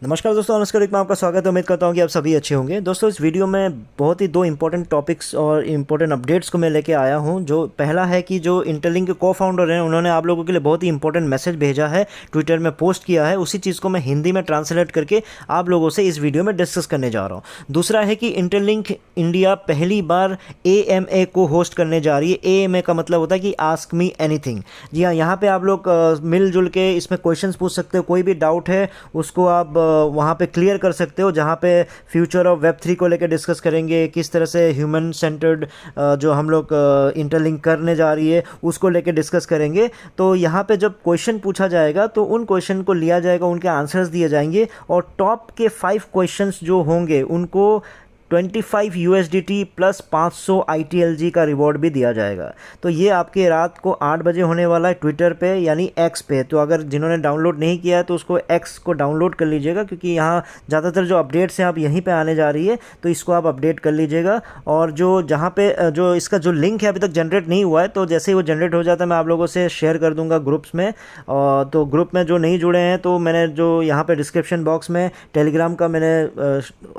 नमस्कार दोस्तों, नमस्कार। एक मैं आपका स्वागत है। उम्मीद करता हूँ कि आप सभी अच्छे होंगे। दोस्तों, इस वीडियो में बहुत ही दो इंपॉर्टेंट टॉपिक्स और इंपॉर्टेंट अपडेट्स को मैं लेके आया हूँ। जो पहला है कि जो इंटरलिंक के को फाउंडर हैं, उन्होंने आप लोगों के लिए बहुत ही इंपॉर्टेंट मैसेज भेजा है, ट्विटर में पोस्ट किया है। उसी चीज़ को मैं हिंदी में ट्रांसलेट करके आप लोगों से इस वीडियो में डिस्कस करने जा रहा हूँ। दूसरा है कि इंटरलिंक इंडिया पहली बार AMA को होस्ट करने जा रही है। AMA का मतलब होता है कि आस्क मी एनीथिंग। जी हाँ, यहाँ पे आप लोग मिलजुल के इसमें क्वेश्चंस पूछ सकते हो। कोई भी डाउट है उसको आप वहाँ पे क्लियर कर सकते हो, जहाँ पे फ्यूचर ऑफ वेब 3 को लेकर डिस्कस करेंगे, किस तरह से ह्यूमन सेंटर्ड जो हम लोग इंटरलिंक करने जा रही है उसको लेकर डिस्कस करेंगे। तो यहाँ पे जब क्वेश्चन पूछा जाएगा तो उन क्वेश्चन को लिया जाएगा, उनके आंसर्स दिए जाएंगे और टॉप के 5 क्वेश्चंस जो होंगे उनको 25 USDT प्लस 500 ITLG का रिवॉर्ड भी दिया जाएगा। तो ये आपके रात को 8 बजे होने वाला है ट्विटर पे, यानी एक्स पे। तो अगर जिन्होंने डाउनलोड नहीं किया है तो उसको एक्स को डाउनलोड कर लीजिएगा, क्योंकि यहाँ ज़्यादातर जो अपडेट्स हैं आप यहीं पे आने जा रही है, तो इसको आप अपडेट कर लीजिएगा। और जो जहाँ पे जो इसका जो लिंक है अभी तक जनरेट नहीं हुआ है, तो जैसे ही वो जनरेट हो जाता है मैं आप लोगों से शेयर कर दूँगा ग्रुप्स में। तो ग्रुप में जो नहीं जुड़े हैं, तो मैंने जो यहाँ पर डिस्क्रिप्शन बॉक्स में टेलीग्राम का मैंने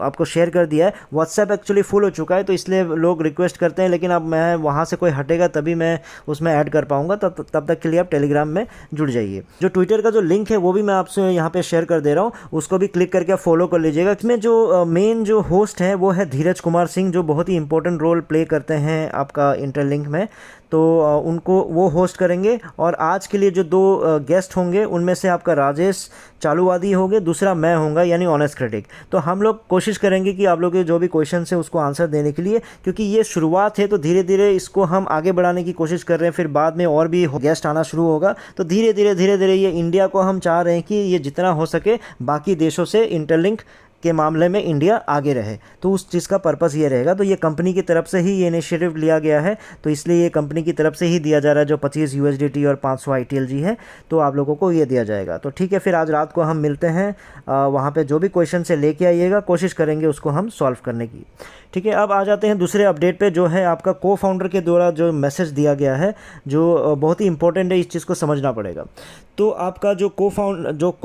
आपको शेयर कर दिया है। व्हाट्सएप एक्चुअली फुल हो चुका है, तो इसलिए लोग रिक्वेस्ट करते हैं, लेकिन अब मैं वहाँ से कोई हटेगा तभी मैं उसमें ऐड कर पाऊँगा। तब तक के लिए आप टेलीग्राम में जुड़ जाइए। जो ट्विटर का जो लिंक है वो भी मैं आपसे यहाँ पे शेयर कर दे रहा हूँ, उसको भी क्लिक करके आप फॉलो कर लीजिएगा। इसमें जो मेन जो होस्ट है वो है धीरज कुमार सिंह, जो बहुत ही इंपॉर्टेंट रोल प्ले करते हैं आपका इंटरलिंक में। तो उनको वो होस्ट करेंगे। और आज के लिए जो 2 गेस्ट होंगे उनमें से आपका राजेश चालूवादी होंगे, दूसरा मैं होऊंगा यानी ऑनेस्ट क्रिटिक। तो हम लोग कोशिश करेंगे कि आप लोग के जो भी क्वेश्चन है उसको आंसर देने के लिए, क्योंकि ये शुरुआत है तो धीरे धीरे इसको हम आगे बढ़ाने की कोशिश कर रहे हैं। फिर बाद में और भी गेस्ट आना शुरू होगा, तो धीरे धीरे ये इंडिया को हम चाह रहे हैं कि ये जितना हो सके बाकी देशों से इंटरलिंक के मामले में इंडिया आगे रहे। तो उस चीज़ का पर्पस ये रहेगा। तो ये कंपनी की तरफ से ही ये इनिशिएटिव लिया गया है, तो इसलिए ये कंपनी की तरफ से ही दिया जा रहा है। जो 25 USDT और 500 ITLG है, तो आप लोगों को ये दिया जाएगा। तो ठीक है, फिर आज रात को हम मिलते हैं। वहाँ पे जो भी क्वेश्चन से लेके आइएगा, कोशिश करेंगे उसको हम सॉल्व करने की। ठीक है, अब आ जाते हैं दूसरे अपडेट पे, जो है आपका को फाउंडर के द्वारा जो मैसेज दिया गया है, जो बहुत ही इंपॉर्टेंट है। इस चीज़ को समझना पड़ेगा। तो आपका जो को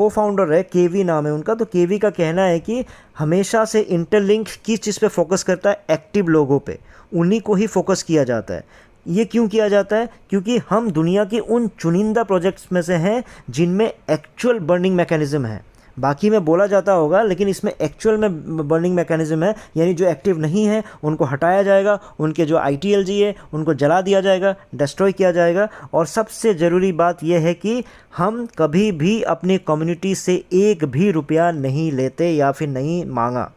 फाउंडर है, केवी नाम है उनका, तो केवी का कहना है कि हमेशा से इंटरलिंक किस चीज़ पे फोकस करता है, एक्टिव लोगों पे, उन्हीं को ही फोकस किया जाता है। ये क्यों किया जाता है? क्योंकि हम दुनिया के उन चुनिंदा प्रोजेक्ट्स में से हैं जिनमें एक्चुअल बर्निंग मैकेनिज्म है। बाकी में बोला जाता होगा, लेकिन इसमें एक्चुअल में बर्निंग मैकेनिज्म है, यानी जो एक्टिव नहीं है उनको हटाया जाएगा, उनके जो ITLG है उनको जला दिया जाएगा, डिस्ट्रॉय किया जाएगा। और सबसे ज़रूरी बात यह है कि हम कभी भी अपनी कम्युनिटी से एक भी रुपया नहीं लेते या फिर नहीं मांगा।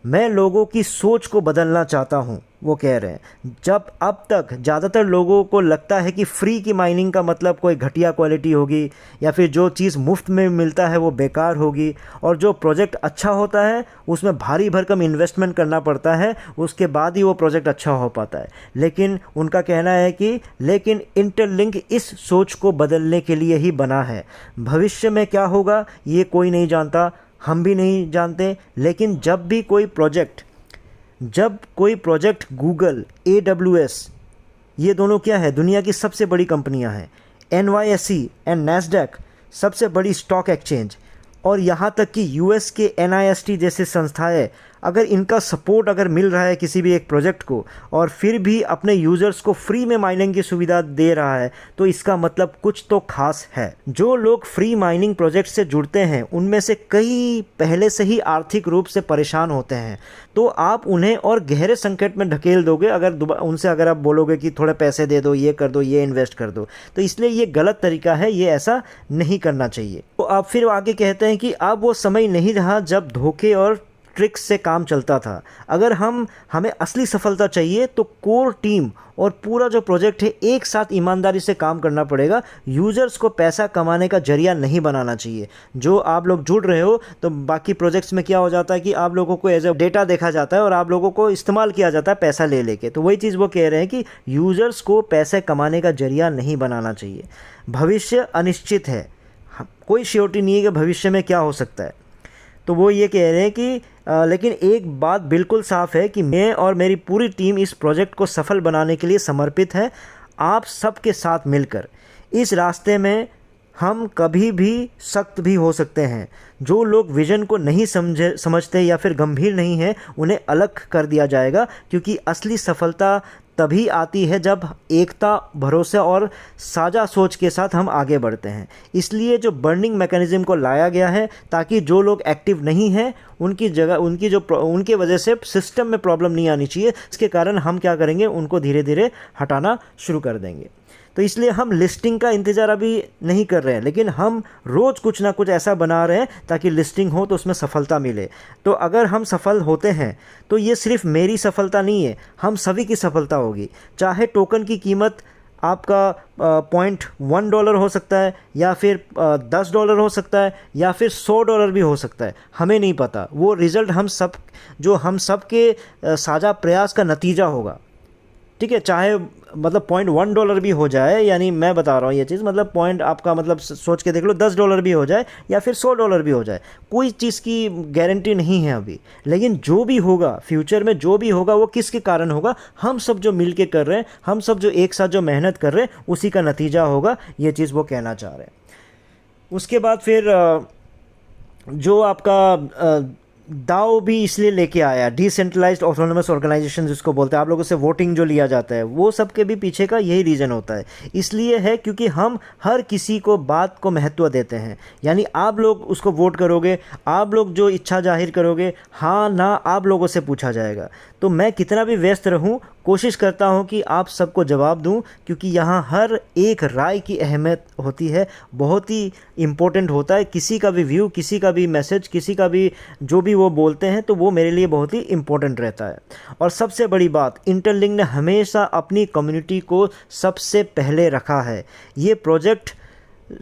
मैं लोगों की सोच को बदलना चाहता हूँ, वो कह रहे हैं। जब अब तक ज़्यादातर लोगों को लगता है कि फ्री की माइनिंग का मतलब कोई घटिया क्वालिटी होगी, या फिर जो चीज़ मुफ्त में मिलता है वो बेकार होगी, और जो प्रोजेक्ट अच्छा होता है उसमें भारी भरकम इन्वेस्टमेंट करना पड़ता है, उसके बाद ही वो प्रोजेक्ट अच्छा हो पाता है। लेकिन उनका कहना है कि लेकिन इंटरलिंक इस सोच को बदलने के लिए ही बना है। भविष्य में क्या होगा ये कोई नहीं जानता, हम भी नहीं जानते। लेकिन जब कोई प्रोजेक्ट गूगल, AWS, ये दोनों क्या है, दुनिया की सबसे बड़ी कंपनियां हैं, NYSE एंड NASDAQ सबसे बड़ी स्टॉक एक्सचेंज, और यहाँ तक कि US के NIST जैसे संस्थाएं, अगर इनका सपोर्ट अगर मिल रहा है किसी भी एक प्रोजेक्ट को, और फिर भी अपने यूज़र्स को फ्री में माइनिंग की सुविधा दे रहा है, तो इसका मतलब कुछ तो खास है। जो लोग फ्री माइनिंग प्रोजेक्ट से जुड़ते हैं उनमें से कई पहले से ही आर्थिक रूप से परेशान होते हैं, तो आप उन्हें और गहरे संकट में ढकेल दोगे अगर आप बोलोगे कि थोड़े पैसे दे दो, ये कर दो, ये इन्वेस्ट कर दो। तो इसलिए ये गलत तरीका है, ये ऐसा नहीं करना चाहिए। तो आप फिर आगे कहते हैं कि अब वो समय नहीं रहा जब धोखे और ट्रिक्स से काम चलता था। अगर हमें असली सफलता चाहिए तो कोर टीम और पूरा जो प्रोजेक्ट है एक साथ ईमानदारी से काम करना पड़ेगा। यूज़र्स को पैसा कमाने का जरिया नहीं बनाना चाहिए। जो आप लोग जुड़ रहे हो, तो बाकी प्रोजेक्ट्स में क्या हो जाता है कि आप लोगों को एज ए डेटा देखा जाता है और आप लोगों को इस्तेमाल किया जाता है पैसा ले लेके। तो वही चीज़ वो कह रहे हैं कि यूज़र्स को पैसे कमाने का जरिया नहीं बनाना चाहिए। भविष्य अनिश्चित है, कोई श्योरिटी नहीं है कि भविष्य में क्या हो सकता है। तो वो ये कह रहे हैं कि लेकिन एक बात बिल्कुल साफ़ है कि मैं और मेरी पूरी टीम इस प्रोजेक्ट को सफल बनाने के लिए समर्पित है। आप सबके साथ मिलकर इस रास्ते में हम कभी भी सख्त भी हो सकते हैं। जो लोग विजन को नहीं समझते या फिर गंभीर नहीं हैं, उन्हें अलग कर दिया जाएगा, क्योंकि असली सफलता तभी आती है जब एकता, भरोसा और साझा सोच के साथ हम आगे बढ़ते हैं। इसलिए जो बर्निंग मैकेनिज्म को लाया गया है, ताकि जो लोग एक्टिव नहीं हैं उनकी जगह, उनके वजह से सिस्टम में प्रॉब्लम नहीं आनी चाहिए। इसके कारण हम क्या करेंगे, उनको धीरे धीरे हटाना शुरू कर देंगे। तो इसलिए हम लिस्टिंग का इंतज़ार अभी नहीं कर रहे हैं, लेकिन हम रोज़ कुछ ना कुछ ऐसा बना रहे हैं ताकि लिस्टिंग हो तो उसमें सफलता मिले। तो अगर हम सफल होते हैं तो ये सिर्फ मेरी सफलता नहीं है, हम सभी की सफलता होगी। चाहे टोकन की कीमत आपका $0.1 हो सकता है, या फिर $10 हो सकता है, या फिर $100 भी हो सकता है, हमें नहीं पता। वो रिज़ल्ट हम सब के साझा प्रयास का नतीजा होगा। ठीक है, चाहे मतलब $0.1 भी हो जाए, यानी मैं बता रहा हूँ ये चीज़, मतलब पॉइंट आपका मतलब सोच के देख लो, $10 भी हो जाए या फिर $100 भी हो जाए, कोई चीज़ की गारंटी नहीं है अभी। लेकिन जो भी होगा फ्यूचर में, जो भी होगा वो किसके कारण होगा, हम सब जो मिल के कर रहे हैं, हम सब जो एक साथ जो मेहनत कर रहे हैं, उसी का नतीजा होगा। ये चीज़ वो कहना चाह रहे हैं। उसके बाद फिर जो आपका दाव भी इसलिए लेके आया, डिसेंट्रलाइज्ड ऑटोनोमस ऑर्गेनाइजेशन जिसको बोलते हैं, आप लोगों से वोटिंग जो लिया जाता है, वो सब के भी पीछे का यही रीज़न होता है। इसलिए है क्योंकि हम हर किसी को बात को महत्व देते हैं। यानी आप लोग उसको वोट करोगे, आप लोग जो इच्छा जाहिर करोगे, हाँ ना आप लोगों से पूछा जाएगा। तो मैं कितना भी व्यस्त रहूं, कोशिश करता हूं कि आप सबको जवाब दूं, क्योंकि यहाँ हर एक राय की अहमियत होती है, बहुत ही इम्पोर्टेंट होता है। किसी का भी व्यू, किसी का भी मैसेज, किसी का भी जो भी वो बोलते हैं, तो वो मेरे लिए बहुत ही इम्पोर्टेंट रहता है। और सबसे बड़ी बात, इंटरलिंक ने हमेशा अपनी कम्युनिटी को सबसे पहले रखा है। ये प्रोजेक्ट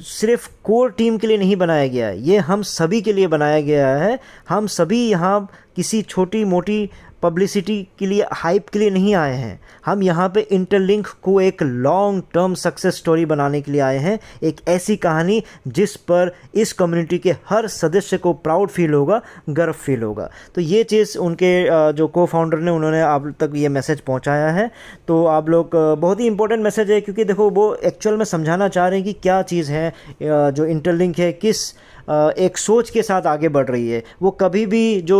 सिर्फ कोर टीम के लिए नहीं बनाया गया है, ये हम सभी के लिए बनाया गया है। हम सभी यहाँ किसी छोटी मोटी पब्लिसिटी के लिए, हाइप के लिए नहीं आए हैं। हम यहाँ पे इंटरलिंक को एक लॉन्ग टर्म सक्सेस स्टोरी बनाने के लिए आए हैं। एक ऐसी कहानी जिस पर इस कम्युनिटी के हर सदस्य को प्राउड फील होगा, गर्व फील होगा। तो ये चीज़ उनके जो को फाउंडर ने, उन्होंने आप तक ये मैसेज पहुँचाया है। तो आप लोग, बहुत ही इंपॉर्टेंट मैसेज है, क्योंकि देखो वो एक्चुअल में समझाना चाह रहे हैं कि क्या चीज़ है जो इंटरलिंक है, किस एक सोच के साथ आगे बढ़ रही है। वो कभी भी जो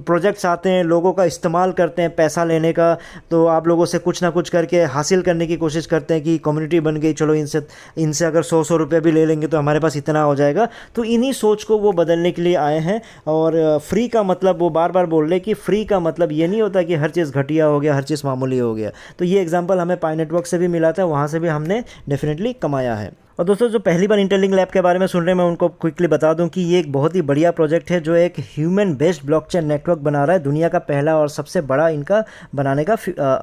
प्रोजेक्ट्स आते हैं, लोगों का इस्तेमाल करते हैं पैसा लेने का, तो आप लोगों से कुछ ना कुछ करके हासिल करने की कोशिश करते हैं कि कम्युनिटी बन गई, चलो इनसे अगर 100 रुपये भी ले लेंगे तो हमारे पास इतना हो जाएगा। तो इन्हीं सोच को वो बदलने के लिए आए हैं। और फ्री का मतलब, वो बार बार बोल रहे हैं कि फ्री का मतलब ये नहीं होता कि हर चीज़ घटिया हो गया, हर चीज़ मामूली हो गया। तो ये एग्जाम्पल हमें पाई नेटवर्क से भी मिला था, वहाँ से भी हमने डेफिनेटली कमाया है। और दोस्तों, जो पहली बार इंटरलिंक लैब के बारे में सुन रहे हैं, मैं उनको क्विकली बता दूं कि ये एक बहुत ही बढ़िया प्रोजेक्ट है, जो एक ह्यूमन बेस्ड ब्लॉकचेन नेटवर्क बना रहा है। दुनिया का पहला और सबसे बड़ा इनका बनाने का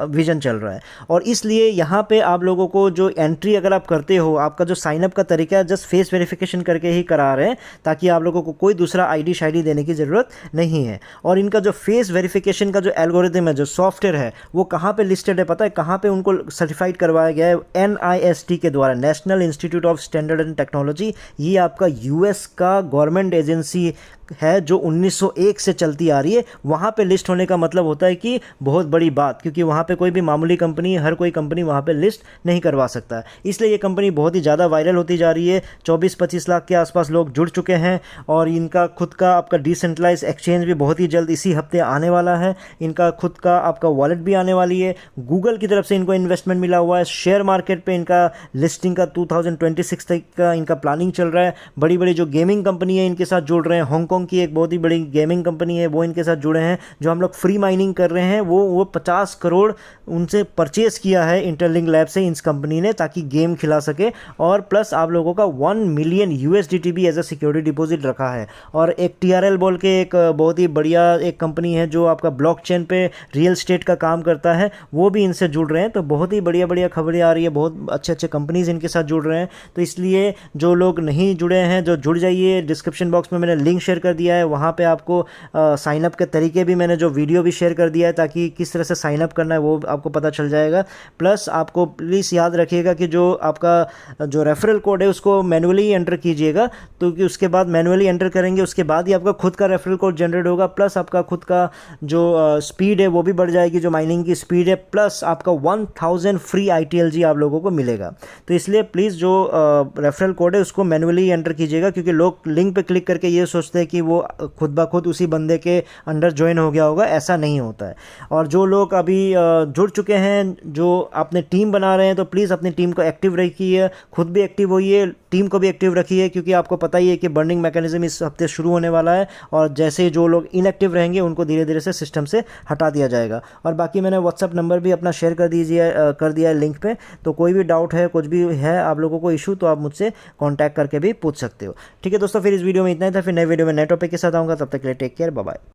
विजन चल रहा है। और इसलिए यहाँ पे आप लोगों को जो एंट्री अगर आप करते हो, आपका जो साइनअप का तरीका है, जस्ट फेस वेरिफिकेशन करके ही करा रहे हैं, ताकि आप लोगों को कोई दूसरा ID शाइडी देने की ज़रूरत नहीं है। और इनका जो फेस वेरिफिकेशन का जो एल्गोरिदम है, जो सॉफ्टवेयर है, वो कहाँ पर लिस्टेड है पता है? कहाँ पर उनको सर्टिफाइड करवाया गया है? NIST के द्वारा, national institute of standard and technology. ये आपका US का गवर्नमेंट एजेंसी है, जो 1901 से चलती आ रही है। वहाँ पे लिस्ट होने का मतलब होता है कि बहुत बड़ी बात, क्योंकि वहाँ पे कोई भी मामूली कंपनी, हर कोई कंपनी वहाँ पे लिस्ट नहीं करवा सकता। इसलिए ये कंपनी बहुत ही ज़्यादा वायरल होती जा रही है। 24-25 लाख के आसपास लोग जुड़ चुके हैं। और इनका खुद का आपका डिसेंट्रलाइज एक्सचेंज भी बहुत ही जल्द इसी हफ्ते आने वाला है। इनका खुद का आपका वॉलेट भी आने वाली है। गूगल की तरफ से इनको इन्वेस्टमेंट मिला हुआ है। शेयर मार्केट पर इनका लिस्टिंग का 2026 तक का इनका प्लानिंग चल रहा है। बड़ी बड़ी जो गेमिंग कंपनी है इनके साथ जुड़ रहे हैं। हांगकांग की एक बहुत ही बड़ी गेमिंग कंपनी है, वो इनके साथ जुड़े हैं। जो हम लोग फ्री माइनिंग कर रहे हैं, वो 50 करोड़ उनसे परचेस किया है इंटरलिंक लैब से इस कंपनी ने, ताकि गेम खिला सके। और प्लस आप लोगों का 1 मिलियन USDT भी एज अ सिक्योरिटी डिपॉजिट रखा है। और एक TRL बोल के एक बहुत ही बढ़िया एक कंपनी है, जो आपका ब्लॉकचेन पे रियल एस्टेट का काम करता है, वो भी इनसे जुड़ रहे हैं। तो बहुत ही बढ़िया बढ़िया खबरें आ रही है, बहुत अच्छे अच्छे कंपनीज इनके साथ जुड़ रहे हैं। तो इसलिए जो लोग नहीं जुड़े हैं, जो जुड़ जाइए। डिस्क्रिप्शन बॉक्स में मैंने लिंक शेयर कर दिया है, वहाँ पे आपको साइन अप के तरीके भी मैंने जो वीडियो भी शेयर कर दिया है, ताकि किस तरह से साइन अप करना है वो आपको पता चल जाएगा। प्लस आपको प्लीज़ याद रखिएगा कि जो आपका जो रेफरल कोड है उसको मैनुअली ही एंटर कीजिएगा, तो कि उसके बाद मैनुअली एंटर करेंगे उसके बाद ही आपका खुद का रेफरल कोड जनरेट होगा। प्लस आपका खुद का जो स्पीड है वो भी बढ़ जाएगी, जो माइनिंग की स्पीड है। प्लस आपका 1000 फ्री ITLG आप लोगों को मिलेगा। तो इसलिए प्लीज़ जो रेफरल कोड है उसको मैनुअली एंटर कीजिएगा, क्योंकि लोग लिंक पे क्लिक करके ये सोचते हैं कि वो खुद ब खुद उसी बंदे के अंडर ज्वाइन हो गया होगा, ऐसा नहीं होता है। और जो लोग अभी जुड़ चुके हैं, जो अपने टीम बना रहे हैं, तो प्लीज़ अपनी टीम को एक्टिव रखिए, खुद भी एक्टिव होइए, टीम को भी एक्टिव रखिए, क्योंकि आपको पता ही है कि बर्निंग मैकेनिज्म इस हफ्ते शुरू होने वाला है, और जैसे ही जो लोग इनएक्टिव रहेंगे उनको धीरे धीरे से सिस्टम से हटा दिया जाएगा। और बाकी मैंने व्हाट्सअप नंबर भी अपना शेयर कर दिया है लिंक पे, तो कोई भी डाउट है, कुछ भी है आप लोगों को इशू, तो आप मुझसे कॉन्टैक्ट करके भी पूछ सकते हो। ठीक है दोस्तों, फिर इस वीडियो में इतना ही था, फिर नए वीडियो में नए टॉपिक के साथ आऊँगा, तब तक के लिए टेक केयर, बाय बाय।